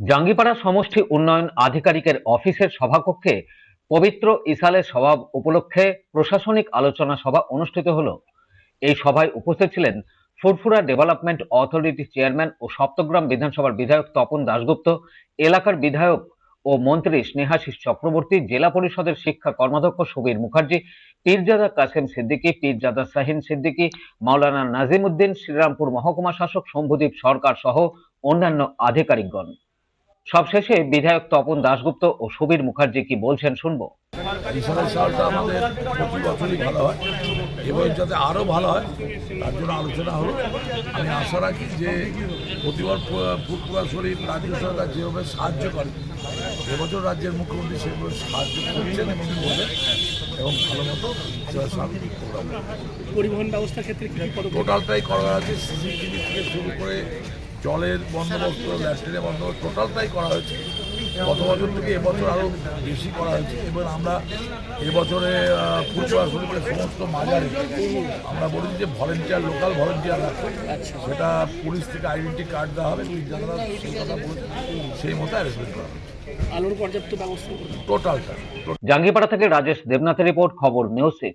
জাঙ্গিপাড়া সমষ্টি উন্নয়ন আধিকারিকের অফিসের সভাকক্ষে পবিত্র ইসালের সভা উপলক্ষে প্রশাসনিক আলোচনা সভা অনুষ্ঠিত হলো। এই সভায় উপস্থিত ছিলেন ফুরফুরা ডেভেলপমেন্ট অথরিটি চেয়ারম্যান ও সপ্তগ্রাম বিধানসভার বিধায়ক তপন দাশগুপ্ত, এলাকার বিধায়ক ও মন্ত্রী স্নেহাশিস চক্রবর্তী, জেলা পরিষদের শিক্ষা কর্মাধ্যক্ষ সুবীর মুখার্জি, পীরজাদা কাসেম সিদ্দিকী, পীরজাদা শাহিন সিদ্দিকী, মাওলানা নাজিমউদ্দিন, শ্রীরামপুর মহকুমা শাসক শম্ভুদীপ সরকার সহ অন্যান্য আধিকারিকগণ। সবশেষে বিধায়ক তপন দাশগুপ্ত ও সুবীর মুখার্জি কি বলছেন শুনবো। ইসালের সালটা আমাদের প্রতি বছরই ভালো হয়, এবার যাতে আরও ভালো হয় তার জন্য আলোচনা হলো। আমি আশা রাখি যে প্রতিবার ফুরফুরা শরীফ রাজ্য সরকার যেভাবে সাহায্য করে, এবছর রাজ্যের মুখ্যমন্ত্রী সেভাবে সাহায্য করছেন এবং করবেন এবং ভালো মতো পরিবহন ব্যবস্থার ক্ষেত্রে টোটালটাই করা আছে। সিসিটিভি থেকে শুরু করে জলের বন্দোবস্ত, ল্যাট্রিনের বন্দোবস্ত টোটালটাই করা হয়েছে। গত বছর থেকে এবছর আরও বেশি করা হয়েছে। এবার আমরা এবছরে ফুরফুরা শরীফের সমস্ত মাজারে আমরা বলেছি যে ভলেন্টিয়ার, লোকাল ভলেন্টিয়ার রাখবে, সেটা পুলিশ থেকে আইডেন্টি কার্ড দেওয়া হবে, যারা সেই কথা বলেছে সেই মতো অ্যারেঞ্জমেন্ট করা হবে। আলোর পর্যাপ্ত ব্যবস্থা টোটালটা। জাঙ্গিপাড়া থেকে রাজেশ দেবনাথের রিপোর্ট, খবর নিউজ 6।